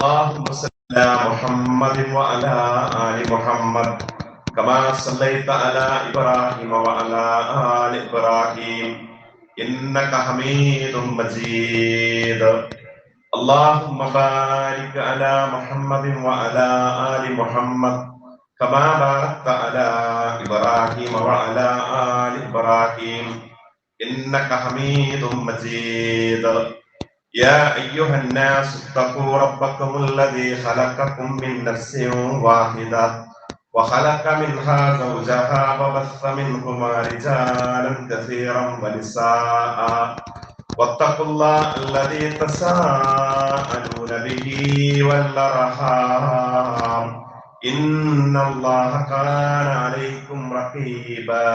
اللهم صل على محمد وعلى آل محمد كما صليت على إبراهيم وعلى آل إبراهيم إنك حميد مجيد. اللهم بارك على محمد وعلى آل محمد كما باركت على إبراهيم وعلى آل إبراهيم إنك حميد مجيد. يا أيها الناس اتقوا ربكم الذي خلقكم من نفس واحدة وخلق منها زوجها وبث منهما رجالا كثيرا ونساء واتقوا الله الذي تساءلون به والأرحام إن الله كان عليكم رقيبا.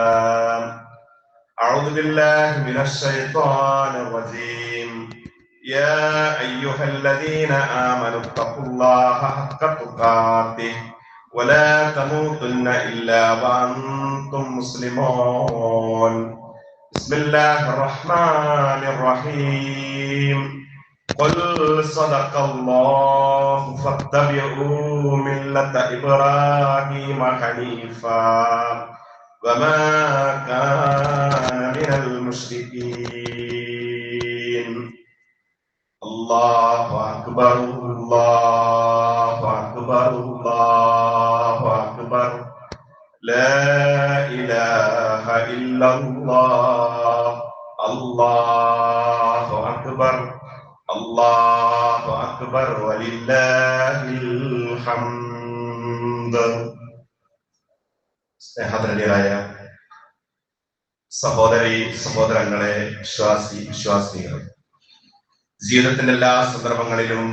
أعوذ بالله من الشيطان الرجيم. يا أيها الذين آمنوا اتقوا الله حق تقاته ولا تموتن إلا وأنتم مسلمون. بسم الله الرحمن الرحيم. قل صدق الله فاتبعوا ملة إبراهيم حنيفا وما كان من المشركين. الله أكبر الله أكبر الله أكبر لا إله إلا الله الله أكبر الله أكبر ولله الحمد. സ്നേഹധന്യരായ സഹോദരി സഹോദരങ്ങളെ, വിശ്വാസിനികളെ, ജീവിതത്തിന്റെ എല്ലാ സന്ദർഭങ്ങളിലും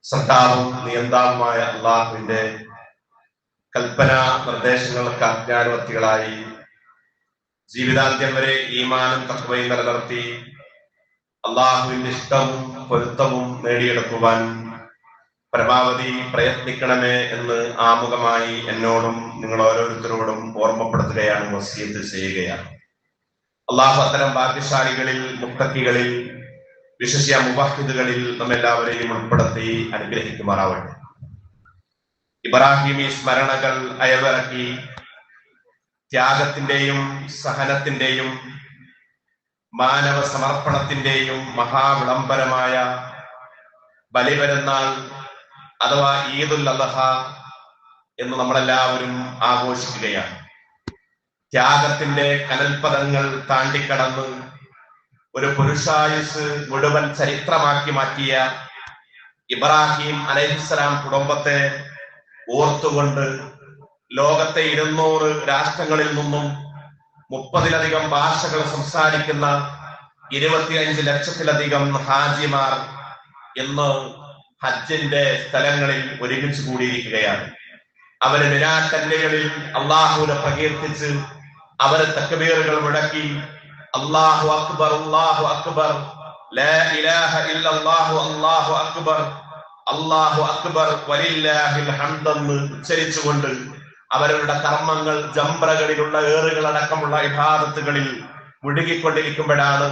സത്താവും നിയന്താവുമായ അള്ളാഹുവിന്റെ കൽപ്പന നിർദ്ദേശങ്ങൾക്ക് അജ്ഞാനവർത്തികളായി ജീവിതാന്ത്യം വരെ ഈമാനും തഖ്വയും നിലനിർത്തി അള്ളാഹുവിന്റെ ഇഷ്ടവും പൊരുത്തവും നേടിയെടുക്കുവാൻ പരമാവധി പ്രയത്നിക്കണമേ എന്ന് ആമുഖമായി എന്നോടും നിങ്ങൾ ഓരോരുത്തരോടും ഓർമ്മപ്പെടുത്തുകയാണ്, വസിയത്ത് ചെയ്യുകയാണ്. അള്ളാഹു അത്തരം ഭാഗ്യശാലികളിൽ, മുത്തഖികളിൽ, വിശിഷ്യ മുവഹിദുകളിൽ നമ്മെല്ലാവരെയും ഉൾപ്പെടുത്തി അനുഗ്രഹിക്കുമാറാവട്ടെ. ഇബ്രാഹിമി സ്മരണകൾ അയവിറക്കി ത്യാഗത്തിന്റെയും സഹനത്തിന്റെയും മാനവ സമർപ്പണത്തിന്റെയും മഹാവിളംബരമായ ബലിപെരുന്നാൾ അഥവാ ഈദുൽ അദ്ഹ എന്ന് നമ്മളെല്ലാവരും ആഘോഷിക്കുകയാണ്. ത്യാഗത്തിന്റെ കനൽപദങ്ങൾ താണ്ടിക്കടന്ന് ഒരു പുരുഷായുസ് മുഴുവൻ ചരിത്രമാക്കി മാറ്റിയ ഇബ്രാഹിം അലൈഹിസ്സലാം കുടുംബത്തെ ഓർത്തുകൊണ്ട് ലോകത്തെ 200 രാഷ്ട്രങ്ങളിൽ നിന്നും 30-ലധികം ഭാഷകൾ സംസാരിക്കുന്ന 25 ലക്ഷത്തിലധികം ഹാജിമാർ ഇന്ന് ഹജ്ജിന്റെ സ്ഥലങ്ങളിൽ ഒരുമിച്ച് കൂടിയിരിക്കുകയാണ്. അവര് മിനാക്കല്ലുകളിൽ അള്ളാഹുവിനെ പ്രകീർത്തിച്ച് അവര് തക്ബീറുകൾ മുഴക്കി അല്ലാഹു അക്ബർ അല്ലാഹു അക്ബർ ലാ ഇലാഹ ഇല്ലല്ലാഹു അല്ലാഹു അക്ബർ അല്ലാഹു അക്ബർ വലില്ലാഹിൽ ഹംദ് എന്ന് ഉച്ചരിച്ചുകൊണ്ട് അവരുടെ കർമ്മങ്ങൾ, ജംറകളിലുള്ള ഏറുകളടക്കമുള്ള ഇബാദത്തുകളിൽ മുഴുകിക്കൊണ്ടിരിക്കുമ്പോഴാണ്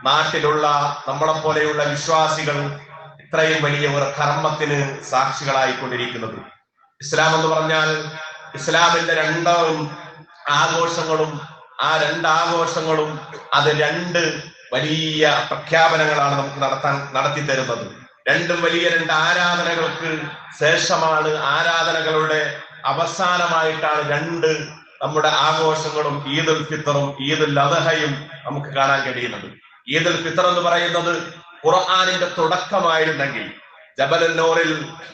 നാട്ടിലുള്ള നമ്മളെപ്പോലെയുള്ള വിശ്വാസികൾ ഇത്രയും വലിയ ഒരു കർമ്മത്തിന് സാക്ഷികളായിക്കൊണ്ടിരിക്കുന്നത്. ഇസ്ലാം എന്ന് പറഞ്ഞാൽ ഇസ്ലാമിന്റെ 2 ആഘോഷങ്ങളും ആ 2 ആഘോഷങ്ങളും അത് 2 വലിയ പ്രഖ്യാപനങ്ങളാണ് നമുക്ക് നടത്തി തരുന്നത്. 2 വലിയ 2 ആരാധനകൾക്ക് ശേഷമാണ്, ആരാധനകളുടെ അവസാനമായിട്ടാണ് 2 നമ്മുടെ ആഘോഷങ്ങളും ഈദുൽ ഫിത്തറും ഈദുൽ അദ്ഹയും നമുക്ക് കാണാൻ കഴിയുന്നത്. ഈദുൽ ഫിത്തർ എന്ന് പറയുന്നത് ഖുർആനിന്റെ തുടക്കമായിരുന്നെങ്കിൽ ജബലുൻ നൂറിൽ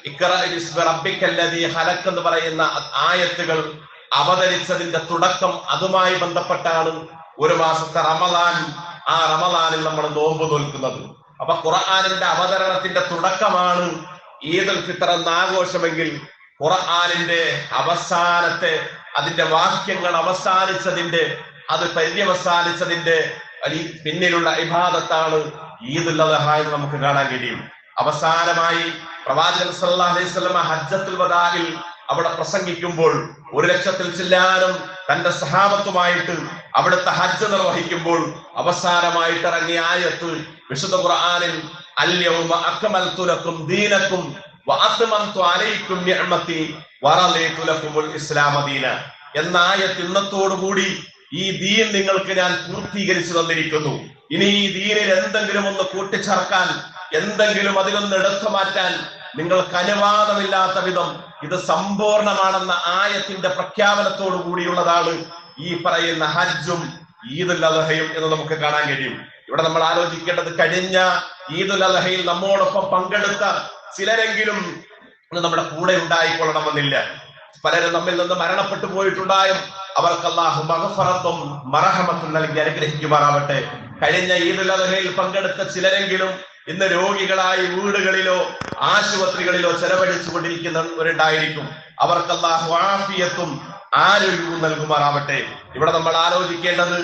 ഇഖ്റ ബിസ്മി റബ്ബിക്കല്ലദീ ഖലഖ് എന്ന് പറയുന്ന ആയത്തുകൾ അവതരിച്ചതിന്റെ തുടക്കം അതുമായി ബന്ധപ്പെട്ടാണ്. ഒരു മാസത്തെ റമദാൻ, ആ റമദാനിൽ നമ്മൾ നോമ്പ് നോൽക്കുന്നത്. അപ്പൊ ഖുർആനിന്റെ അവതരണത്തിന്റെ തുടക്കമാണ് ഈദുൽ ഫിത്തർ എന്ന ആഘോഷമെങ്കിൽ ഖുർആനിന്റെ അവസാനത്തെ, അതിന്റെ വാക്യങ്ങൾ അവസാനിച്ചതിന്റെ, അത് പര്യവസാനിച്ചതിന്റെ പിന്നിലുള്ള ഇബാദത്താണ് ഈദുൽ അദ്ഹ എന്ന് നമുക്ക് കാണാൻ കഴിയും. അവസാനമായി പ്രവാചകൻ സല്ലല്ലാഹു അലൈഹി വസല്ലം ഹജ്ജത്തുൽ വദാഇൽ അവിടെ പ്രസംഗിക്കുമ്പോൾ 1 ലക്ഷത്തിൽ ചില്ലാനും തന്റെ സഹാബത്തുമായിട്ട് അവിടുത്തെ ഹജ്ജ് നിർവഹിക്കുമ്പോൾ അവസാനമായിട്ട് ഇറങ്ങിയ ആയത്ത് വിശുദ്ധ ഖുർആനിൽ അൽയൗമ അക്മൽതു ലക്കും ദീനക്കും വഅത്മംതു അലൈക്കും നിഅമതി വറളീതു ലക്കുമുൽ ഇസ്ലാമ ദീന എന്ന ആയത്ത് ഇന്നത്തോടുകൂടി ഈ ദീൻ നിങ്ങൾക്ക് ഞാൻ പൂർത്തീകരിച്ചു തന്നിരിക്കുന്നു. ഇനി ഈ ദീനിൽ എന്തെങ്കിലും ഒന്ന് കൂട്ടിച്ചേർക്കാൻ, എന്തെങ്കിലും അതിലൊന്ന് എടുത്തു മാറ്റാൻ നിങ്ങൾക്ക് അനുവാദമില്ലാത്ത വിധം ഇത് സമ്പൂർണമാണെന്ന ആയത്തിന്റെ പ്രഖ്യാപനത്തോടു കൂടിയുള്ളതാണ് ഈ പറയുന്ന ഹജ്ജും ഈദുൽ അദ്ഹയും എന്ന് നമുക്ക് കാണാൻ കഴിയും. ഇവിടെ നമ്മൾ ആലോചിക്കേണ്ടത്, കഴിഞ്ഞ ഈദുൽ അദ്ഹയിൽ നമ്മോടൊപ്പം പങ്കെടുത്ത ചിലരെങ്കിലും നമ്മുടെ കൂടെ ഉണ്ടായിക്കൊള്ളണമെന്നില്ല. പലരും നമ്മിൽ നിന്ന് മരണപ്പെട്ടു പോയിട്ടുണ്ടായും അവർക്ക് അല്ലാഹു മഗ്ഫിറത്തും മർഹമത്തും നൽകി അനുഗ്രഹിക്കുമാറാവട്ടെ. കഴിഞ്ഞ ഈദുൽ അദ്ഹയിൽ പങ്കെടുത്ത ചിലരെങ്കിലും ഇന്ന് രോഗികളായി വീടുകളിലോ ആശുപത്രികളിലോ ചെലവഴിച്ചു കൊണ്ടിരിക്കുന്നവരുണ്ടായിരിക്കും. അവർക്ക് അല്ലാഹു ആഫിയത്തും ആരോഗ്യവും നൽകുമാറാവട്ടെ. ഇവിടെ നമ്മൾ ആലോചിക്കേണ്ടത്,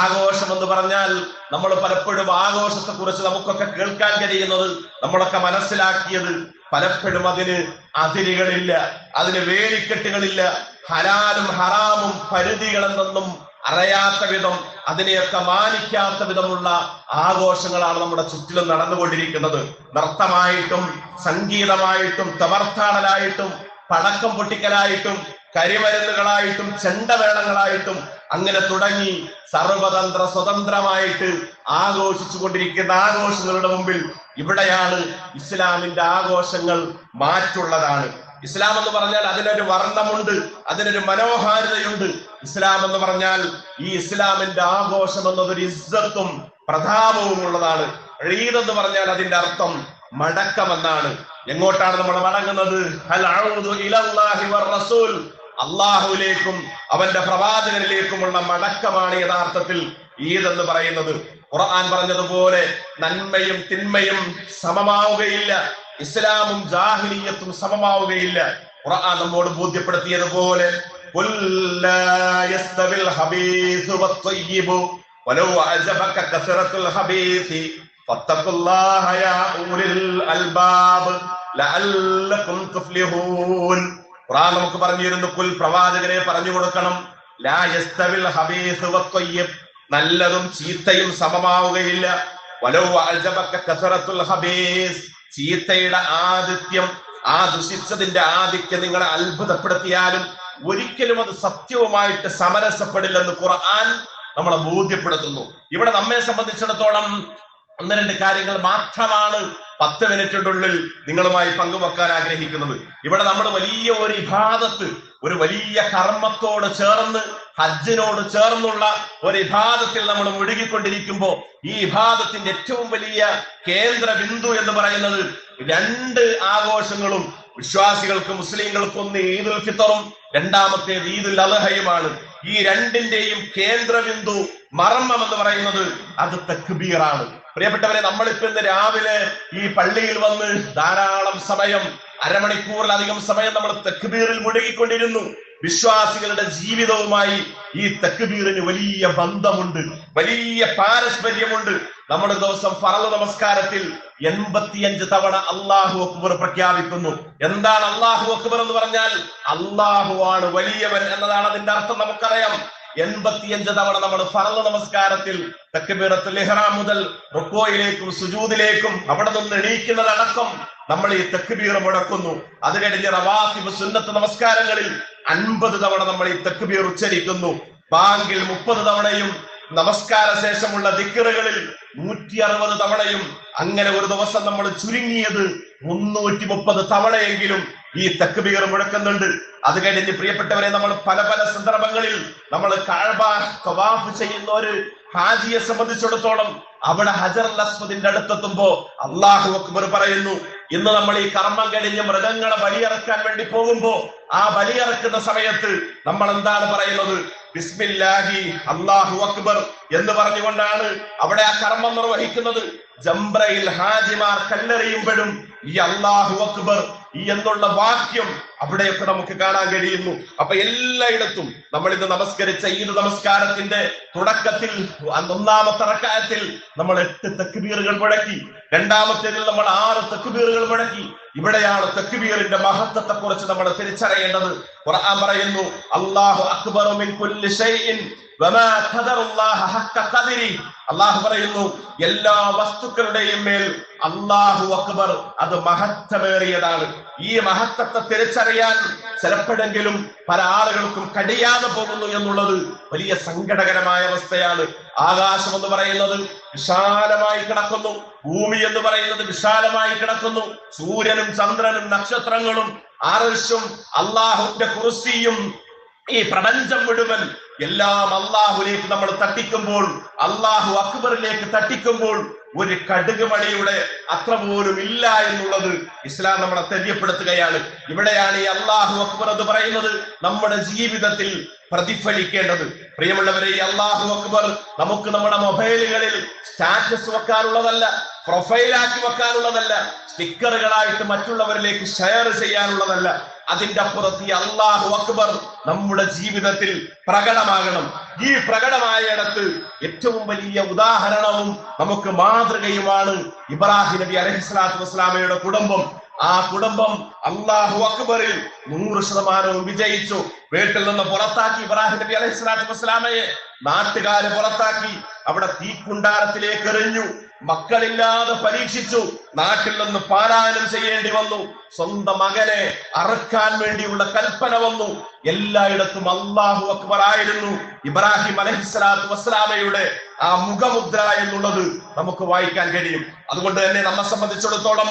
ആഘോഷം എന്ന് പറഞ്ഞാൽ നമ്മൾ പലപ്പോഴും ആഘോഷത്തെ കുറിച്ച് നമുക്കൊക്കെ കേൾക്കാൻ കഴിയുന്നത്, നമ്മളൊക്കെ മനസ്സിലാക്കിയത് പലപ്പോഴും അതിന് അതിരുകളില്ല, അതിന് വേലിക്കെട്ടുകളില്ല, ഹലാലും ഹറാമും പരിധികളെന്നൊന്നും അറിയാത്ത വിധം, അതിനെയൊക്കെ മാനിക്കാത്ത വിധമുള്ള ആഘോഷങ്ങളാണ് നമ്മുടെ ചുറ്റിലും നടന്നുകൊണ്ടിരിക്കുന്നത്. നൃത്തമായിട്ടും സംഗീതമായിട്ടും തമർത്താടലായിട്ടും പടക്കം പൊട്ടിക്കലായിട്ടും കരിമരുന്നുകളായിട്ടും ചെണ്ടമേളങ്ങളായിട്ടും അങ്ങനെ തുടങ്ങി സർവതന്ത്ര സ്വതന്ത്രമായിട്ട് ആഘോഷിച്ചു കൊണ്ടിരിക്കുന്ന ആഘോഷങ്ങളുടെ മുമ്പിൽ ഇവിടെയാണ് ഇസ്ലാമിന്റെ ആഘോഷങ്ങൾ മാറ്റുള്ളതാണ്. ഇസ്ലാം എന്ന് പറഞ്ഞാൽ അതിനൊരു വർണ്ണമുണ്ട്, അതിനൊരു മനോഹാരിതയുണ്ട്. ഇസ്ലാം എന്ന് പറഞ്ഞാൽ ഈ ഇസ്ലാമിന്റെ ആഘോഷം എന്നതൊരു ഇസ്സത്തും പ്രതാപവും ഉള്ളതാണ്. ഈദ് എന്ന് പറഞ്ഞാൽ അതിന്റെ അർത്ഥം മടക്കമെന്നാണ്. എങ്ങോട്ടാണ് നമ്മൾ മടങ്ങുന്നത്? അള്ളാഹുവിലേക്കും അവന്റെ പ്രവാചകനിലേക്കുമുള്ള മടക്കമാണ് യഥാർത്ഥത്തിൽ ഈദ് എന്ന് പറയുന്നത്. ഖുർആൻ പറഞ്ഞതുപോലെ നന്മയും തിന്മയും സമമാവുകയില്ല, ഇസ്ലാമും ജാഹിലിയ്യത്തും സമമാവുകയില്ല. ഖുർആൻ നമ്മോട് ബോധ്യപ്പെടുത്തിയതുപോലെ ഖുർആൻ നമുക്ക് പറഞ്ഞിരുന്നു, കുൽ പ്രവാചകനെ പറഞ്ഞു കൊടുക്കണം, ലാ യസ്തവിൽ ഹബീസ് വത്വയ്യിബ്, നല്ലതും ചീത്തയും സമമാവുകയില്ല. വലൗ അഅജബക കസറത്തുൽ ഹബീസ്, ചീത്തയുടെ ആദിത്യം, ആ ദുഷിച്ചതിന്റെ ആധിക്യം നിങ്ങളെ അത്ഭുതപ്പെടുത്തിയാലും ഒരിക്കലും അത് സത്യവുമായിട്ട് സമരസപ്പെടില്ലെന്ന് ഖുർആൻ നമ്മളെ ബോധ്യപ്പെടുത്തുന്നു. ഇവിടെ നമ്മെ സംബന്ധിച്ചിടത്തോളം ഒന്ന് രണ്ട് കാര്യങ്ങൾ മാത്രമാണ് 10 മിനിറ്റിനുള്ളിൽ നിങ്ങളുമായി പങ്കുവെക്കാൻ ആഗ്രഹിക്കുന്നത്. ഇവിടെ നമ്മൾ വലിയ ഒരു ഇബാദത്ത്, ഒരു വലിയ കർമ്മത്തോട് ചേർന്ന്, ഹജ്ജിനോട് ചേർന്നുള്ള ഒരു ഇബാദത്തിൽ നമ്മൾ മുഴുകിക്കൊണ്ടിരിക്കുമ്പോൾ ഈ ഇബാദത്തിന്റെ ഏറ്റവും വലിയ കേന്ദ്ര ബിന്ദു എന്ന് പറയുന്നത് 2 ആഘോഷങ്ങളും വിശ്വാസികൾക്ക്, മുസ്ലിങ്ങൾക്കും ഒന്ന് ഈദുൽ ഫിത്തറും രണ്ടാമത്തേത് ഈദുൽ അദ്ഹയുമാണ്. ഈ രണ്ടിന്റെയും കേന്ദ്ര ബിന്ദു, മർമ്മം എന്ന് പറയുന്നത് അത് തക്ബീറാണ്. പ്രിയപ്പെട്ടവരെ, നമ്മളിപ്പോ ഇന്ന് രാവിലെ ഈ പള്ളിയിൽ വന്ന് ധാരാളം സമയം, അരമണിക്കൂറിലധികം സമയം നമ്മൾ തക്ബീറിൽ മുഴുകിക്കൊണ്ടിരുന്നു. വിശ്വാസികളുടെ ജീവിതവുമായി ഈ തക്ബീറിന് വലിയ ബന്ധമുണ്ട്, വലിയ പാരസ്പര്യമുണ്ട്. നമ്മുടെ ദിവസം ഫർള് നമസ്കാരത്തിൽ 85 തവണ അല്ലാഹു അക്ബർ പ്രഖ്യാപിക്കുന്നു. എന്താണ് അല്ലാഹു അക്ബർ എന്ന് പറഞ്ഞാൽ? അല്ലാഹുവാണ് വലിയവൻ എന്നതാണ് അതിന്റെ അർത്ഥം. നമുക്കറിയാം, 85 തവണ നമ്മൾ ഫർള് നമസ്കാരത്തിൽ തക്ബീറത്തുൽ ഇഹ്റാം മുതൽ റുക്കൂയിലേക്കും സുജൂദിലേക്കും അവിടെ നിന്ന് എണീക്കുന്നതടക്കം നമ്മൾ ഈ തക്ബീർ മുടക്കുന്നു. അത് കഴിഞ്ഞ് റവാത്തിബ് സുന്നത്ത് നമസ്കാരങ്ങളിൽ 50 തവണ നമ്മൾ ഈ തക്ബീർ ഉച്ചരിക്കുന്നു. ബാങ്കിൽ 30 തവണയും നമസ്കാര ശേഷമുള്ള ദിക്റുകളിൽ 160 തവണയും, അങ്ങനെ ഒരു ദിവസം നമ്മൾ ചുരുങ്ങിയത് 330 തവണയെങ്കിലും ഈ തക്ബീർ മുഴക്കുന്നുണ്ട്. അത് കഴിഞ്ഞ് പ്രിയപ്പെട്ടവരെ, നമ്മൾ പല പല സന്ദർഭങ്ങളിൽ നമ്മൾ കഅബ തവാഫ് ചെയ്യുന്ന ഒരു ഹാജിയെ സംബന്ധിച്ചിടത്തോളം അവിടെ ഹജറുൽ അസ്വദിന്റെ അടുത്തെത്തുമ്പോ അല്ലാഹു അക്ബർ പറയുന്നു. ഇന്ന് നമ്മൾ ഈ കർമ്മം കഴിഞ്ഞ് മൃഗങ്ങളെ ബലിയിറക്കാൻ വേണ്ടി പോകുമ്പോ ആ ബലിയിറക്കുന്ന സമയത്ത് നമ്മൾ എന്താണ് പറയുന്നത്? ബിസ്മില്ലാഹി അല്ലാഹു അക്ബർ എന്ന് പറഞ്ഞുകൊണ്ടാണ് അവിടെ ആ കർമ്മം നിർവഹിക്കുന്നത്. ജംറയിൽ ഹാജിമാർ കല്ലെറിയുമ്പോഴും ഈ അല്ലാഹു അക്ബർ ഈ എന്നുള്ള വാക്യം അവിടെയൊക്കെ നമുക്ക് കാണാൻ കഴിയുന്നു. അപ്പൊ എല്ലായിടത്തും നമ്മൾ ഇന്ന് നമസ്കരിച്ച ഈദ് നമസ്കാരത്തിന്റെ തുടക്കത്തിൽ 1ാമത്തെ റക്അത്തിൽ നമ്മൾ 8 തക്ബീറുകൾ മുഴക്കി, രണ്ടാമത്തേതിൽ നമ്മൾ 6 തക്ബീറുകൾ മുഴക്കി. ഇവിടെയാണ് തക്ബീറിന്റെ മഹത്വത്തെ കുറിച്ച് നമ്മൾ തിരിച്ചറിയുന്നത്. തിരിച്ചറിയേണ്ടത്. ഖുർആൻ പറയുന്നു അല്ലാഹു അക്ബറു മിൻ കുല്ലി ഷൈഇൻ വമാ ഖദറുല്ലാഹ ഹഖ ഖദരി. അല്ലാഹു പറയുന്നു എല്ലാ വസ്തുക്കളുടെയും മേൽ അല്ലാഹു അക്ബർ, അത് മഹത്വമേറിയതാണ്. ഈ മഹത്വത്തെ തിരിച്ചറിയാൻ ചിലപ്പോഴെങ്കിലും പല ആളുകൾക്കും കഴിയാതെ പോകുന്നു എന്നുള്ളത് വലിയ സങ്കടകരമായ അവസ്ഥയാണ്. ആകാശം എന്ന് പറയുന്നത് വിശാലമായി കിടക്കുന്നു, ഭൂമി എന്ന് പറയുന്നത് വിശാലമായി കിടക്കുന്നു, സൂര്യനും ചന്ദ്രനും നക്ഷത്രങ്ങളും അർശും അല്ലാഹുവിന്റെ കുർസിയും ഈ പ്രപഞ്ചം മുഴുവൻ എല്ലാം അല്ലാഹുവിലേക്ക് നമ്മൾ തട്ടിക്കുമ്പോൾ, അല്ലാഹു അക്ബറിലേക്ക് തട്ടിക്കുമ്പോൾ ഒരു കടുകുമണിയുടെ അത്ര പോലും ഇല്ല എന്നുള്ളത് ഇസ്ലാം നമ്മളെ തെര്യപ്പെടുത്തുകയാണ്. ഇവിടെയാണ് ഈ അല്ലാഹു അക്ബർ എന്ന് പറയുന്നത് നമ്മുടെ ജീവിതത്തിൽ പ്രതിഫലിക്കേണ്ടത്. പ്രിയമുള്ളവരെ, ഈ അല്ലാഹു അക്ബർ നമുക്ക് നമ്മുടെ മൊബൈലുകളിൽ സ്റ്റാറ്റസ് വെക്കാനുള്ളതല്ല, പ്രൊഫൈലാക്കി വെക്കാനുള്ളതല്ല, സ്റ്റിക്കറുകളായിട്ട് മറ്റുള്ളവരിലേക്ക് ഷെയർ ചെയ്യാനുള്ളതല്ല. അതിന്റെ അപ്പുറത്ത് ഈ അല്ലാഹു അക്ബർ നമ്മുടെ ജീവിതത്തിൽ പ്രകടമാകണം. ഈ പ്രകടമായിടത്ത് ഏറ്റവും വലിയ ഉദാഹരണവും നമുക്ക് മാതൃകയുമാണ് ഇബ്രാഹിം നബി അലൈഹിസ്സലാത്തു വസ്സലാമയുടെ കുടുംബം. ആ കുടുംബം അല്ലാഹു അക്ബറിൽ 100% വിജയിച്ചു. വീട്ടിൽ നിന്ന് പുറത്താക്കി ഇബ്രാഹിം നബി അലൈഹിസ്സലാത്തു വസ്സലാമയെ നാട്ടുകാര് പുറത്താക്കി, അവിടെ തീക്കുണ്ടാരത്തിലേക്ക് എറിഞ്ഞു. മക്കളില്ലാതെ പരീക്ഷിച്ചു, നാട്ടിൽ നിന്ന് പാലായനം ചെയ്യേണ്ടി വന്നു. സ്വന്തം മകനെ അറുക്കാൻ വേണ്ടിയുള്ള കൽപ്പന വന്നു. എല്ലായിടത്തും അല്ലാഹു അക്ബർ ആയിരുന്നു ഇബ്രാഹിം അലൈഹിസ്സലാത്തു വസ്സലാമയുടെ ആ മുഖമുദ്ര എന്നുള്ളത് നമുക്ക് വായിക്കാൻ കഴിയും. അതുകൊണ്ട് തന്നെ നമ്മെ സംബന്ധിച്ചിടത്തോളം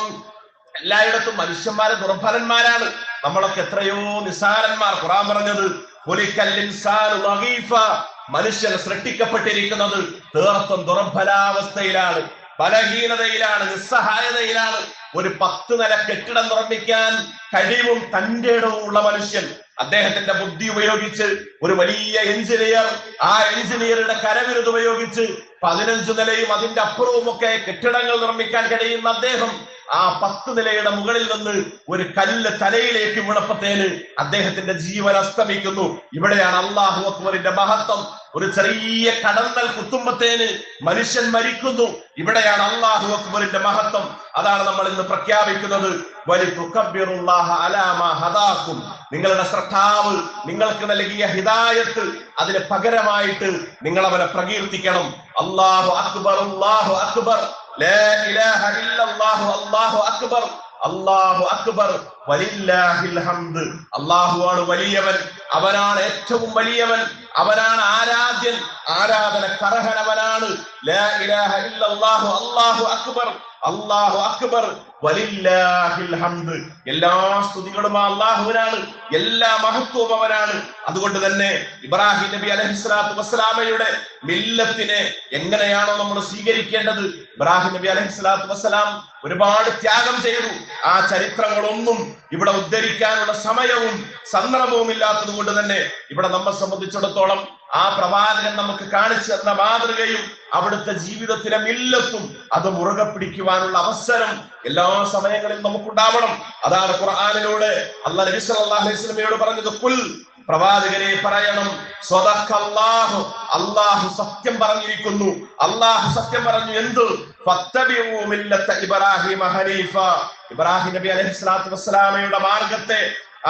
എല്ലായിടത്തും മനുഷ്യന്മാര് ദുർബലന്മാരാണ്, നമ്മളൊക്കെ എത്രയോ നിസാരന്മാർ. ഖുർആൻ പറഞ്ഞത് മനുഷ്യൻ സൃഷ്ടിക്കപ്പെട്ടിരിക്കുന്നത് തീർത്തും ദുർബലാവസ്ഥയിലാണ്, ബലഹീനതയിലാണ്, നിസ്സഹായതയിലാണ്. ഒരു 10 നില കെട്ടിടം നിർമ്മിക്കാൻ കഴിവും തന്റെ ഇടവും ഉള്ള മനുഷ്യൻ അദ്ദേഹത്തിന്റെ ബുദ്ധി ഉപയോഗിച്ച് ഒരു വലിയ എഞ്ചിനീയർ, ആ എഞ്ചിനീയറുടെ കരവിരുത് ഉപയോഗിച്ച് 15 നിലയും അതിന്റെ അപ്പുറവും ഒക്കെ കെട്ടിടങ്ങൾ നിർമ്മിക്കാൻ കഴിയുന്ന അദ്ദേഹം ആ 10 നിലയുടെ മുകളിൽ നിന്ന് ഒരു കല്ല് തലയിലേക്ക് വീണപ്പത്തേന് അദ്ദേഹത്തിന്റെ ജീവൻ അസ്തമിക്കുന്നു. ഇവിടെയാണ് അല്ലാഹു അക്ബറിന്റെ മഹത്വം. ഒരു ചെറിയ കടന്നൽ കുത്തുമ്പത്തേന് മനുഷ്യൻ മരിക്കുന്നു. ഇവിടെയാണ് അല്ലാഹു അക്ബറിന്റെ മഹത്വം. അതാണ് നമ്മൾ ഇന്ന് പ്രഖ്യാപിക്കുന്നത്. വലിതുകബ്ബിറുല്ലാഹ അലാ മാ ഹദാകും. നിങ്ങളുടെ ശ്രദ്ധാവ് നിങ്ങൾക്ക് നൽകിയ ഹിദായത്ത്, അതിന് പകരമായിട്ട് നിങ്ങൾ അവനെ പ്രകീർത്തിക്കണം. അല്ലാഹു അക്ബർ, അല്ലാഹു അക്ബർ, ലാ ഇലാഹ ഇല്ലല്ലാഹു, അല്ലാഹു അക്ബർ, അല്ലാഹു അക്ബർ, വലില്ലാഹിൽ ഹംദ്. അല്ലാഹുവാണ് വലിയവൻ, അവനാണ് ഏറ്റവും വലിയവൻ, അവനാണ് ആരാധ്യൻ, ആരാധനക്കർഹനവനാണ്. ലാ ഇലാഹ ഇല്ലല്ലാഹു, അല്ലാഹു അക്ബർ, അല്ലാഹു അക്ബർ, വലില്ലാഹിൽ ഹംദ്. എല്ലാ സ്തുതികളും അല്ലാഹുവിനാണ്, എല്ലാ മഹത്വവും അവനാണ്. അതുകൊണ്ട് തന്നെ ഇബ്രാഹിം നബി അലൈഹിസ്സലാത്തു വസ്സലാമയുടെ മില്ലത്തിനെ എങ്ങനെയാണോ നമ്മൾ സ്വീകരിക്കേണ്ടത്, ഇബ്രാഹിം നബി അലൈഹിസ്സലാത്തു വസ്സലാം ഒരുപാട് ത്യാഗം ചെയ്തു. ആ ചരിത്രങ്ങളൊന്നും ഇവിടെ ഉദ്ധരിക്കാനുള്ള സമയവും സന്ദർഭവും ഇല്ലാത്തത് കൊണ്ട് തന്നെ ഇവിടെ നമ്മെ സംബന്ധിച്ചിടത്തോളം ആ പ്രവാചകൻ നമുക്ക് കാണിച്ചു തന്ന മാതൃകയും അവിടുത്തെ ജീവിതത്തിലെ മില്ലത്തും അത് മുറുകെ പിടിക്കുവാനുള്ള അവസരം എല്ലാ സമയങ്ങളിലും നമുക്കുണ്ടാവണം. അതാണ് ഖുർആനിലൂടെ അല്ലാഹു നബി സല്ലല്ലാഹു അലൈഹി വസല്ലമയോട് പറഞ്ഞത്, കുൽ, പ്രവാചകരെ പറയണം, സ്വദഖല്ലാഹു, അല്ലാഹു സത്യം പറഞ്ഞിരിക്കുന്നു. അല്ലാഹു സത്യം പറഞ്ഞു. എന്ത്? ഫത്തബിഉ മില്ലത ഇബ്രാഹിം ഹനീഫ. ഇബ്രാഹിം നബി അലൈഹിസ്സലാത്തു വസ്സലാമയുടെ മാർഗത്തെ,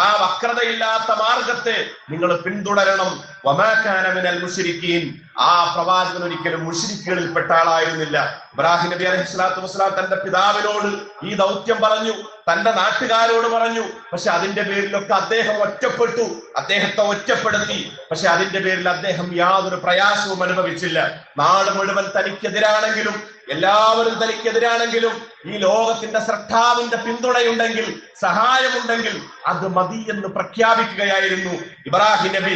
ആ വക്രതയില്ലാത്ത മാർഗത്തെ നിങ്ങൾ പിന്തുടരണം. വമാ കാന മിനൽ മുശ്രിക്കീൻ. ആ പ്രവാചകൻ ഒരിക്കലും മുശ്രിക്കുകളിൽപ്പെട്ട ആളായിരുന്നില്ല. ഇബ്രാഹിം നബി അലൈഹിസ്സലാത്തു വസ്സലാം തന്റെ പിതാവിനോട് ഈ ദൗത്യം പറഞ്ഞു, തന്റെ നാട്ടുകാരോട് പറഞ്ഞു. പക്ഷെ അതിന്റെ പേരിലൊക്കെ അദ്ദേഹം ഒറ്റപ്പെട്ടു, അദ്ദേഹത്തെ ഒറ്റപ്പെടുത്തി. പക്ഷെ അതിന്റെ പേരിൽ അദ്ദേഹം യാതൊരു പ്രയാസവും അനുഭവിച്ചില്ല. നാട് മുഴുവൻ തനിക്കെതിരാണെങ്കിലും, എല്ലാവരും തനിക്കെതിരാണെങ്കിലും, ഈ ലോകത്തിന്റെ സ്രഷ്ടാവിന്റെ പിന്തുണയുണ്ടെങ്കിൽ, സഹായമുണ്ടെങ്കിൽ അത് മതി എന്ന് പ്രഖ്യാപിക്കുകയായിരുന്നു ഇബ്രാഹിം നബി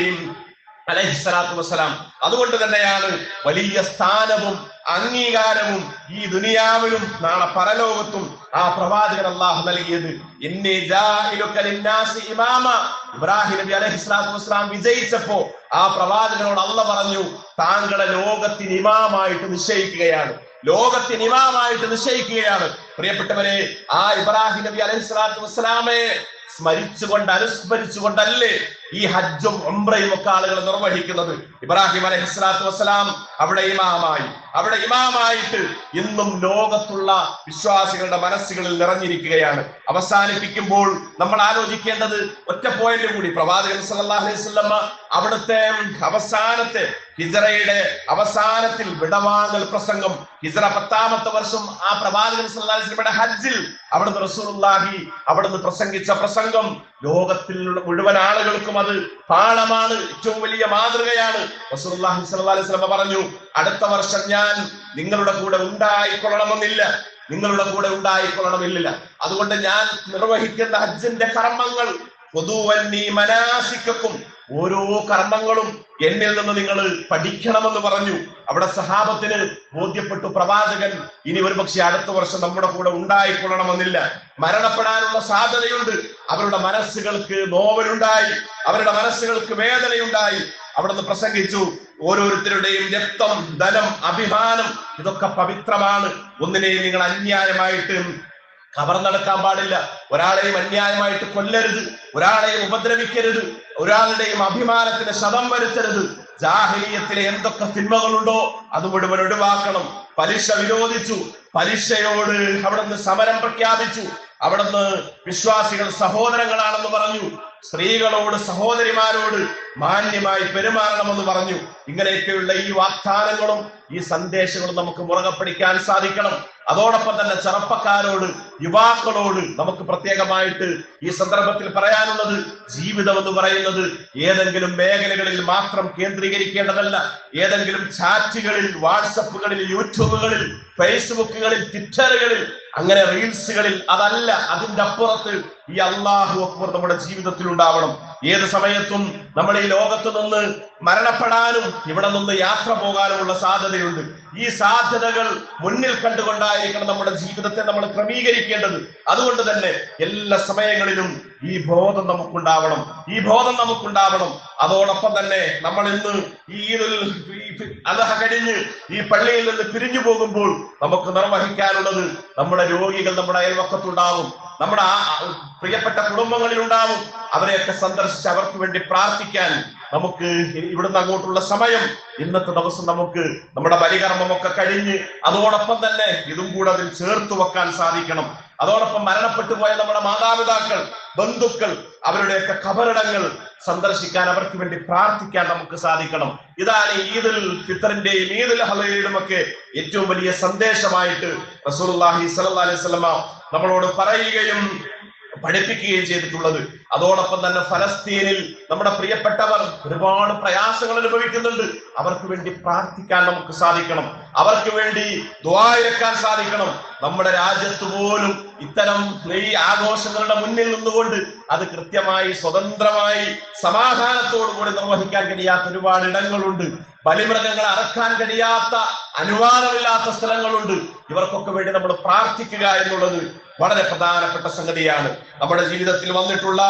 അലൈഹിസ്സലാത്തു വസ്സലാം. അതുകൊണ്ട് തന്നെയാണ് വലിയ സ്ഥാനവും അംഗീകാരവും ഈ ദുനിയാവിലും നാളെ പരലോകത്തും ആ പ്രവാചകൻ അല്ലാഹു നൽകിയത്. ഇന്നി ജാഇലുക ലിന്നാസി ഇമാമ. ഇബ്രാഹിം നബി അലൈഹിസ്സലാത്തു വസ്സലാം വിജയിച്ചപ്പോ ആ പ്രവാചകനോട് അല്ലാഹു പറഞ്ഞു, താങ്കളെ ലോകത്തിന് ഇമാമായിട്ട് നിശ്ചയിക്കുകയാണ്, ലോകത്തിന് ഇമാമായിട്ട് നിശ്ചയിക്കുകയാണ്. പ്രിയപ്പെട്ടവരെ, ആ ഇബ്രാഹിം നബി അലൈഹിസ്സലാത്തു വസ്സലാമയെ സ്മരിച്ചുകൊണ്ട് അനുസ്മരിച്ചുകൊണ്ടല്ലേ ഈ ഹജ്ജും ഉംറയും ഒക്കെ ആളുകൾ നിർവഹിക്കുന്നത്. ഇബ്രാഹിം അലൈഹിസ്സലാത്തു വസ്സലാം അവിടെ ഇമാമായിട്ട് ഇന്നും ലോകത്തുള്ള വിശ്വാസികളുടെ മനസ്സുകളിൽ നിറഞ്ഞിരിക്കുകയാണ്. അവസാനിപ്പിക്കുമ്പോൾ നമ്മൾ ആലോചിക്കേണ്ടത് ഒറ്റ പോയിന്റ് കൂടി. പ്രവാചകൻ സല്ലല്ലാഹു അലൈഹി വസല്ലം അവിടുത്തെ അവസാനത്തെ ഹിജ്റയുടെ അവസാനത്തിൽ വിടവാങ്ങൽ പ്രസംഗം, ഹിജ്റ 10ാമത്തെ വർഷം ആ പ്രവാചകൻ സല്ലല്ലാഹു അലൈഹി വസല്ലമയുടെ ഹജ്ജിൽ അവിടുന്ന് റസൂലുള്ളാഹി അവിടുന്ന് പ്രസംഗിച്ച പ്രസംഗം ലോകത്തിലുള്ള മുഴുവൻ ആളുകൾക്കും അത് പാഠമാണ്, ഏറ്റവും വലിയ മാതൃകയാണ്. റസൂലുള്ളാഹി സ്വല്ലല്ലാഹു അലൈഹി വസല്ലം പറഞ്ഞു, അടുത്ത വർഷം ഞാൻ നിങ്ങളുടെ കൂടെ ഉണ്ടായിക്കൊള്ളണമെന്നില്ല. അതുകൊണ്ട് ഞാൻ നിർവഹിക്കുന്ന ഹജ്ജിന്റെ കർമ്മങ്ങൾ പൊതുവന്നീ മനാസിക്കും, ഓരോ കർമ്മങ്ങളും എന്നിൽ നിന്ന് നിങ്ങൾ പഠിക്കണമെന്ന് പറഞ്ഞു. അവിടെ സഹാബത്തിന് ബോധ്യപ്പെട്ടു, പ്രവാചകൻ ഇനി ഒരുപക്ഷെ അടുത്ത വർഷം നമ്മുടെ കൂടെ ഉണ്ടായിക്കൊള്ളണമെന്നില്ല, മരണപ്പെടാനുള്ള സാധ്യതയുണ്ട്. അവരുടെ മനസ്സുകൾക്ക് നോവലുണ്ടായി, അവരുടെ മനസ്സുകൾക്ക് വേദനയുണ്ടായി. അവിടുന്ന് പ്രസംഗിച്ചു, ഓരോരുത്തരുടെയും രക്തം, ധനം, അഭിമാനം ഇതൊക്കെ പവിത്രമാണ്. ഒന്നിനെയും നിങ്ങൾ അന്യായമായിട്ട് കവർന്നെടുക്കാൻ പാടില്ല, ഒരാളെയും അന്യായമായിട്ട് കൊല്ലരുത്, ഒരാളെയും ഉപദ്രവിക്കരുത്, ഒരാളുടെയും അഭിമാനത്തിന് ക്ഷതം വരുത്തരുത്. ജാഹിലിയത്തിലെ എന്തൊക്കെ തിന്മകളുണ്ടോ അത് മുഴുവൻ ഒഴിവാക്കണം. പലിശ വിരോധിച്ചു, പലിശയോട് അവിടുന്ന് സമരം പ്രഖ്യാപിച്ചു. അവിടുന്ന് വിശ്വാസികൾ സഹോദരങ്ങളാണെന്ന് പറഞ്ഞു, സ്ത്രീകളോട്, സഹോദരിമാരോട് മാന്യമായി പെരുമാറണമെന്ന് പറഞ്ഞു. ഇങ്ങനെയൊക്കെയുള്ള ഈ വാഗ്ദാനങ്ങളും ഈ സന്ദേശങ്ങളും നമുക്ക് മുറുകെ പിടിക്കാൻ സാധിക്കണം. അതോടൊപ്പം തന്നെ ചെറുപ്പക്കാരോട്, യുവാക്കളോട് നമുക്ക് പ്രത്യേകമായിട്ട് ഈ സന്ദർഭത്തിൽ പറയാനുള്ളത്, ജീവിതം എന്ന് പറയുന്നത് ഏതെങ്കിലും മേഖലകളിൽ മാത്രം കേന്ദ്രീകരിക്കേണ്ടതല്ല. ഏതെങ്കിലും ചാറ്റുകളിൽ, വാട്സപ്പുകളിൽ, യൂട്യൂബുകളിൽ, ഫേസ്ബുക്കുകളിൽ, ട്വിറ്ററുകളിൽ, അങ്ങനെ റീൽസുകളിൽ അതല്ല. അതിന്റെ അപ്പുറത്ത് ഈ അല്ലാഹു അക്ബർ നമ്മുടെ ജീവിതത്തിൽ ഉണ്ടാവണം. ഏത് സമയത്തും നമ്മൾ ഈ ലോകത്ത് നിന്ന് മരണപ്പെടാനും ഇവിടെ നിന്ന് യാത്ര പോകാനുമുള്ള സാധ്യതയുണ്ട്. ഈ സാധ്യതകൾ മുന്നിൽ കണ്ടുകൊണ്ടായിരിക്കണം നമ്മുടെ ജീവിതത്തെ നമ്മൾ ക്രമീകരിക്കേണ്ടത്. അതുകൊണ്ട് തന്നെ എല്ലാ സമയങ്ങളിലും ഈ ബോധം നമുക്കുണ്ടാവണം. അതോടൊപ്പം തന്നെ നമ്മൾ ഇന്ന് ഈ ഈദുൽ അദ്ഹ കഴിഞ്ഞ് ഈ പള്ളിയിൽ നിന്ന് പിരിഞ്ഞു പോകുമ്പോൾ നമുക്ക് നിർവഹിക്കാനുള്ളത്, നമ്മുടെ രോഗികൾ നമ്മുടെ അയൽവക്കത്തുണ്ടാവും, നമ്മുടെ പ്രിയപ്പെട്ട കുടുംബങ്ങളിൽ ഉണ്ടാവും. അവരെയൊക്കെ സന്ദർശിച്ച് അവർക്ക് വേണ്ടി പ്രാർത്ഥിക്കാൻ നമുക്ക് ഇവിടുന്ന് അങ്ങോട്ടുള്ള സമയം, ഇന്നത്തെ ദിവസം നമുക്ക് നമ്മുടെ ബലികർമ്മമൊക്കെ കഴിഞ്ഞ് അതോടൊപ്പം തന്നെ ഇതും കൂടെ അതിൽ ചേർത്ത് വെക്കാൻ സാധിക്കണം. അതോടൊപ്പം മരണപ്പെട്ടു പോയ നമ്മുടെ മാതാപിതാക്കൾ, ബന്ധുക്കൾ, അവരുടെയൊക്കെ ഖബറിടങ്ങൾ സന്ദർശിക്കാൻ, അവർക്ക് വേണ്ടി പ്രാർത്ഥിക്കാൻ നമുക്ക് സാധിക്കണം. ഇതാണ് ഈദുൽ ഫിത്തറിന്റെയും ഈദുൽ അദ്ഹയുടെയും ഒക്കെ ഏറ്റവും വലിയ സന്ദേശമായിട്ട് റസൂലുള്ളാഹി സ്വല്ലല്ലാഹു അലൈഹി വസല്ലം നമ്മളോട് പറയുകയും പഠിപ്പിക്കുകയും ചെയ്തിട്ടുള്ളത്. അതോടൊപ്പം തന്നെ ഫലസ്തീനിൽ നമ്മുടെ പ്രിയപ്പെട്ടവർ ഒരുപാട് പ്രയാസങ്ങൾ അനുഭവിക്കുന്നുണ്ട്. അവർക്ക് വേണ്ടി പ്രാർത്ഥിക്കാൻ നമുക്ക് സാധിക്കണം, അവർക്ക് വേണ്ടി ദുആ ഇറക്കാൻ സാധിക്കണം. നമ്മുടെ രാജ്യത്ത് പോലും ഇത്തരം ഈ ആഘോഷങ്ങളുടെ മുന്നിൽ നിന്നുകൊണ്ട് അത് കൃത്യമായി, സ്വതന്ത്രമായി, സമാധാനത്തോടുകൂടി നിർവഹിക്കാൻ കഴിയാത്ത ഒരുപാട് ഇടങ്ങളുണ്ട്. ബലിമൃഗങ്ങളെ അറക്കാൻ കഴിയാത്ത, അനുവാദമില്ലാത്ത സ്ഥലങ്ങളുണ്ട്. ഇവർക്കൊക്കെ വേണ്ടി നമ്മൾ പ്രാർത്ഥിക്കുക എന്നുള്ളത് വളരെ പ്രധാനപ്പെട്ട സംഗതിയാണ്. നമ്മുടെ ജീവിതത്തിൽ വന്നിട്ടുള്ള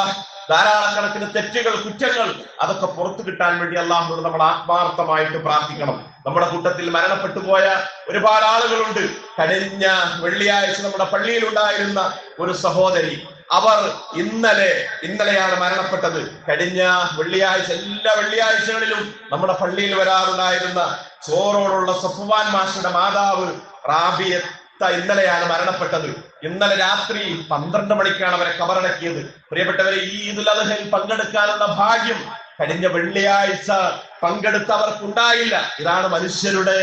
ധാരാളക്കണക്കിന് തെറ്റുകൾ, കുറ്റങ്ങൾ അതൊക്കെ പുറത്തു കിട്ടാൻ വേണ്ടി അല്ലാഹുവോട് നമ്മൾ ആത്മാർത്ഥമായിട്ട് പ്രാർത്ഥിക്കണം. നമ്മുടെ കൂട്ടത്തിൽ മരണപ്പെട്ടു പോയ ഒരുപാട് ആളുകളുണ്ട്. കഴിഞ്ഞ വെള്ളിയാഴ്ച നമ്മുടെ പള്ളിയിൽ ഉണ്ടായിരുന്ന ഒരു സഹോദരി, അവർ ഇന്നലെയാണ് മരണപ്പെട്ടത്. കഴിഞ്ഞ വെള്ളിയാഴ്ച, എല്ലാ വെള്ളിയാഴ്ചകളിലും നമ്മുടെ പള്ളിയിൽ വരാറുണ്ടായിരുന്ന ചോറോടുള്ള സഫ്വാൻ മാഷിയുടെ മാതാവ് റാബിയത്ത് ഇന്നലെയാണ് മരണപ്പെട്ടത്. ഇന്നലെ രാത്രി 12 മണിക്കാണ് അവരെ കബറടക്കിയത്. പ്രിയപ്പെട്ടവരെ, ഈ ഈദുൽ അദ്ഹയിൽ പങ്കെടുക്കാനുള്ള ഭാഗ്യം കഴിഞ്ഞ വെള്ളിയാഴ്ച പങ്കെടുത്തവർക്കുണ്ടായില്ല. ഇതാണ് മനുഷ്യരുടെ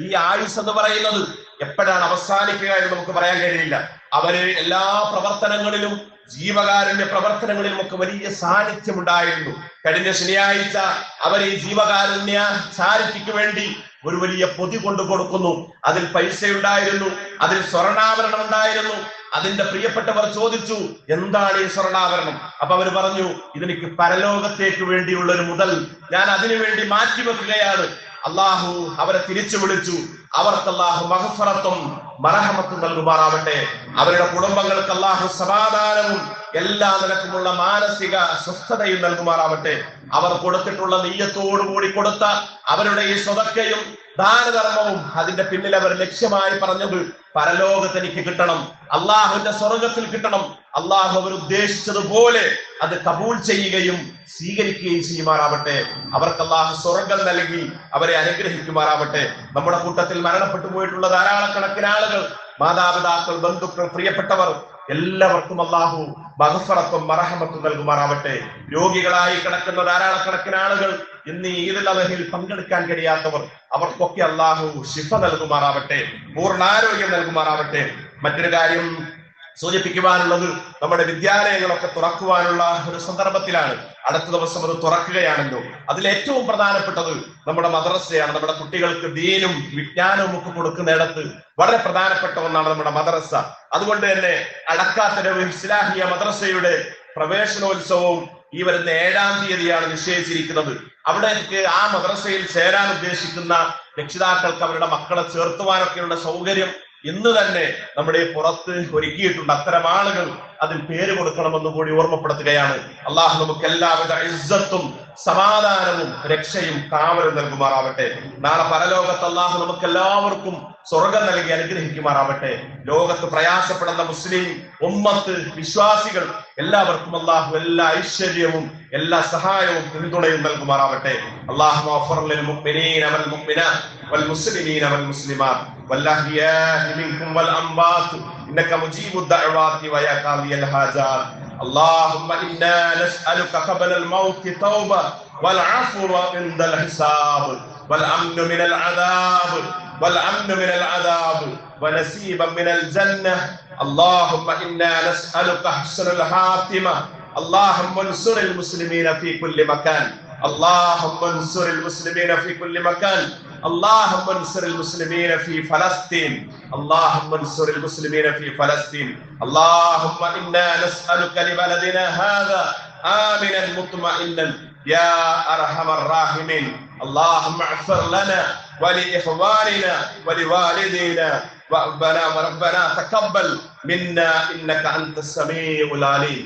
ഈ ആയുസ് എന്ന് പറയുന്നത്. എപ്പോഴാണ് അവസാനിക്കുക എന്ന് നമുക്ക് പറയാൻ കഴിയില്ല. അവര് എല്ലാ പ്രവർത്തനങ്ങളിലും, ജീവകാരുണ്യ പ്രവർത്തനങ്ങളിലും ഒക്കെ വലിയ സാന്നിധ്യം ഉണ്ടായിരുന്നു. കഴിഞ്ഞ ശനിയാഴ്ച അവർ ഈ ജീവകാരുണ്യ ചാരിറ്റിക്ക് വേണ്ടി ഒരു വലിയ പൊതി കൊണ്ടു കൊടുക്കുന്നു. അതിൽ പൈസ ഉണ്ടായിരുന്നു, അതിൽ സ്വർണ്ണാഭരണം ഉണ്ടായിരുന്നു. അതിന്റെ പ്രിയപ്പെട്ടവർ ചോദിച്ചു, എന്താണ് ഈ സ്വർണ്ണാഭരണം? അപ്പൊ അവർ പറഞ്ഞു, ഇതെനിക്ക് പരലോകത്തേക്ക് വേണ്ടിയുള്ള ഒരു മുതൽ, ഞാൻ അതിനു വേണ്ടി മാറ്റിവെക്കുകയാണ്. അള്ളാഹു അവരെ തിരിച്ചു വിളിച്ചു. അവർക്ക് അള്ളാഹു മഗ്ഫിറത്തും മർഹമത്തും നൽകുമാറാവട്ടെ. അവരുടെ കുടുംബങ്ങൾക്ക് അള്ളാഹു സമാധാനവും എല്ലാ നിലക്കുമുള്ള മാനസിക സ്വസ്ഥതയും നൽകുമാറാവട്ടെ. അവർ കൊടുത്തിട്ടുള്ള നിയ്യത്തോടുകൂടി കൊടുത്ത അവരുടെ ഈ സ്വതക്കയും ദാനധർമ്മവും അതിന്റെ പിന്നിൽ അവർ ലക്ഷ്യമായി പറഞ്ഞത്, പരലോകത്ത് എനിക്ക് കിട്ടണം, അള്ളാഹുവിന്റെ സ്വർഗത്തിൽ കിട്ടണം, അള്ളാഹു അവർ ഉദ്ദേശിച്ചതുപോലെ അത് കബൂൽ ചെയ്യുകയും സ്വീകരിക്കുകയും ചെയ്യുമാറാവട്ടെ. അവർക്ക് അള്ളാഹു സ്വർഗം നൽകി അവരെ അനുഗ്രഹിക്കുമാറാവട്ടെ. നമ്മുടെ കൂട്ടത്തിൽ മരണപ്പെട്ടു പോയിട്ടുള്ള ധാരാളക്കണക്കിന് ആളുകൾ, മാതാപിതാക്കൾ, ബന്ധുക്കൾ, പ്രിയപ്പെട്ടവർ, എല്ലാവർക്കും അള്ളാഹു മഗ്ഫിറത്തും മർഹമത്തും നൽകുമാറാവട്ടെ. രോഗികളായി കിടക്കുന്ന ധാരാളക്കണക്കിന് ആളുകൾ, ഇന്ന് ഈ ഈദുൽ അദ്ഹയിൽ പങ്കെടുക്കാൻ കഴിയാത്തവർ, അവർക്കൊക്കെ അള്ളാഹു ശിഫ നൽകുമാറാവട്ടെ, പൂർണ്ണാരോഗ്യം നൽകുമാറാവട്ടെ. മറ്റൊരു കാര്യം സൂചിപ്പിക്കുവാനുള്ളത്, നമ്മുടെ വിദ്യാലയങ്ങളൊക്കെ തുറക്കുവാനുള്ള ഒരു സന്ദർഭത്തിലാണ്. അടുത്ത ദിവസം അത് തുറക്കുകയാണല്ലോ. അതിലേറ്റവും പ്രധാനപ്പെട്ടത് നമ്മുടെ മദ്രസയാണ്. നമ്മുടെ കുട്ടികൾക്ക് ദീനും വിജ്ഞാനവും ഒക്കെ കൊടുക്കുന്നിടത്ത് വളരെ പ്രധാനപ്പെട്ട ഒന്നാണ് നമ്മുടെ മദ്രസ. അതുകൊണ്ട് തന്നെ അടക്കാത്തരവ് ഇസ്ലാഹിയ മദ്രസയുടെ പ്രവേശനോത്സവവും ഈ വരുന്ന 7-ാം തീയതിയാണ് നിശ്ചയിച്ചിരിക്കുന്നത്. അവിടേക്ക് ആ മദ്രസയിൽ ചേരാൻ ഉദ്ദേശിക്കുന്ന രക്ഷിതാക്കൾക്ക് അവരുടെ മക്കളെ ചേർത്തുവാനൊക്കെയുള്ള സൗകര്യം ഇന്ന് തന്നെ നമ്മുടെ പുറത്ത് ഒരുക്കിയിട്ടുണ്ട്. അത്തരം ആളുകൾ അതിൽ പേര് കൊടുക്കണമെന്ന് കൂടി ഓർമ്മപ്പെടുത്തുകയാണ്. അള്ളാഹു നമുക്ക് എല്ലാവിധ ഇസ്സത്തും സമാധാനവും രക്ഷയും കാവലും നൽകുമാറാവട്ടെ. നാളെ പരലോകത്ത് അള്ളാഹു നമുക്ക് എല്ലാവർക്കും സ്വർഗം നൽകി അനുഗ്രഹിക്കുമാറാവട്ടെ. ലോകത്ത് പ്രയാസപ്പെടുന്ന മുസ്ലിം ഉമ്മത്ത് വിശ്വാസികൾ എല്ലാവർക്കും അള്ളാഹു എല്ലാ ഐശ്വര്യവും എല്ലാ സഹായവും പിന്തുണയും നൽകുമാറാവട്ടെ. അല്ലാഹുമ്മ ഗ്ഫിർ ലിൽ മുഅ്മിനീന വൽ മുഅ്മിനാത്ത് വൽ മുസ്ലിമീന വൽ മുസ്ലിമാത്ത് വൽ അഹ്യാഇ മിൻകും വൽ അംവാത്ത് ഇന്നക മുജീബുദ് ദഅവാതി വയാ ഖാദിയൽ ഹാജാത്ത്. اللهم إنا نسألك قبل الموت توبة والعفو عند الحساب والأمن من العذاب ونسيبا من الجنة. اللهم إنا نسألك حسن الخاتمة. اللهم انصر المسلمين في كل مكان. اللهم انصر المسلمين في كل مكان. اللهم انصر المسلمين في فلسطين. اللهم انصر المسلمين في فلسطين. اللهم إنا نسألك لبلدنا هذا آمنا مطمئنا يا أرحم الراحمين. اللهم اغفر لنا ولإخواننا ولوالدينا ربنا تقبل منا إنك أنت السميع العليم.